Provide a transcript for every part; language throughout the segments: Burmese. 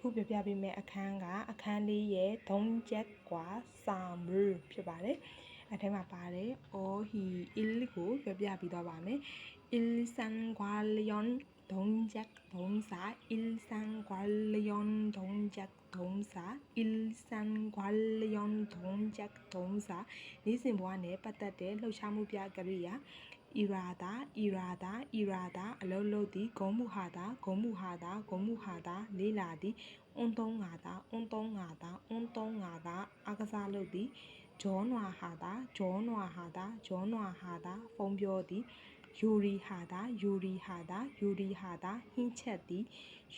အခုပြပြပေးမယ့်အခန်းကအခန်းလေးရဲ့သုံးချက်ကွာစာမှုဖြစ်ပါတယ်အထဲမှာပါတယ်အော်ဟီအီလ်ကိုပြပြပြီးတော့ပါမယ်အီလ်ဆန်ကွာလျွန်သုံးချက်သုံးစာအီလ်ဆန်ကွာလျွန်သုံးချက်သုံးစာအီလ်ဆန်ကွာလျွန်သုံးချက်သုံးစာနေ့စဉ်ဘဝနဲ့ပတ်သက်တဲ့လှုပ်ရှားမှုပြကရိယာအီရာတာအလုံးလုံးသည်ဂုံမှုဟာတာလေးလာသည်အွန်းသုံးငါတာအကစားလုပ်သည်ဂျောနွာဟာတာဖုံးပြောသည်ယူရီဟာတာဟင်းချက်သည်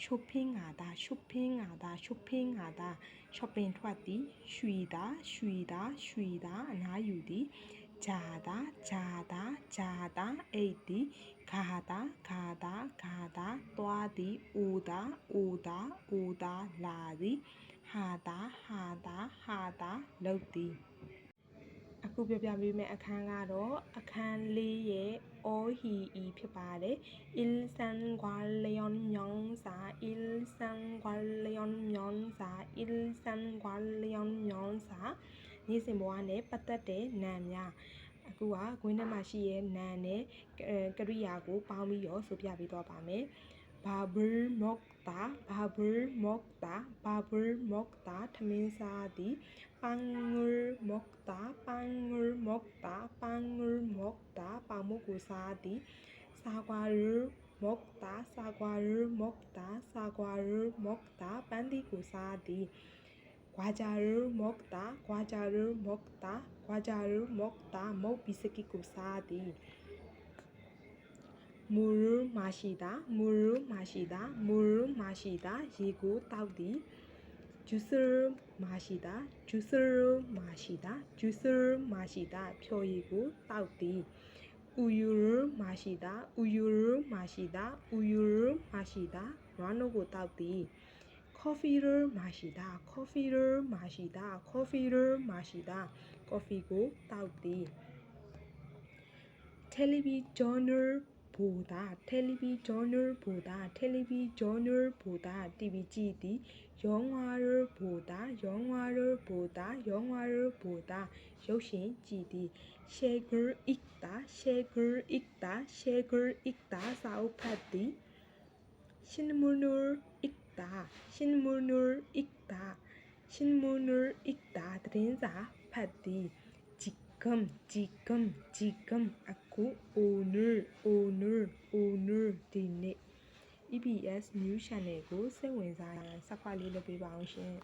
ရှုပ်ဖင်းငါတာရှော့ပင်ထွက်သည်ရွှီတာအနားယူသည်ဂျာတာအိတ်သည်ဂါတာသွားသည်အိုတာလာသည်ဟာတာလုတ်သည်အခုပြပြပေးမယ့်အခန်းကတော့အခန်းလေးရဲ့အော်ဟီအီဖြစ်ပါတယ်အီလ်ဆန်ကွာလျွန်မြောင်းစာနေ့စဉ်ဘဝနဲ့ပတ်သက်တဲ့နာမ်များအခုကဂွင်းထဲမှာရှိရဲ့နာမ်နဲ့ကရိယာကိုပေါင်းပြီးတော့ဆိုပြပေးတော့ပါမယ်ဘာဘူလ်မော့တာထမင်းစားသည်ပန်းငွေမော့တာပေါင်မုတ်ကိုစားသည်စာကွာရမော့တာပန်းသီးကိုစားသည်ကွာဂျာရမော့တာမုတ်ဘီစကစ်ကိုစားသည်မူရူမရှိတာရေကိုတောက်သည်ဂျူဆာမရှိတာဖျော်ရည်ကိုတောက်သည်ဥယူရမရှိတာနွားနို့ကိုတောက်သည်ကော်ဖီရမရှိတာကော်ဖီကိုတောက်သည်တယ်လီဗီဂျောနယ်ဘူတာတီဗီကြည့်သည်ရောငွားရဘူတာရုပ်ရှင်ကြည့်သည်ရှဲဂရအစ်တာစာအုပ်ဖတ်သည်ရှင်းမူနူအစ်တာသတင်းစာဖတ်သည်ဂျီကမ်အခုအိုနူဒီနေ့ EBS News Channel ကိုစိတ်ဝင်စားရင် Subscribe လေးလုပ်ပေးပါအောင်ရှင်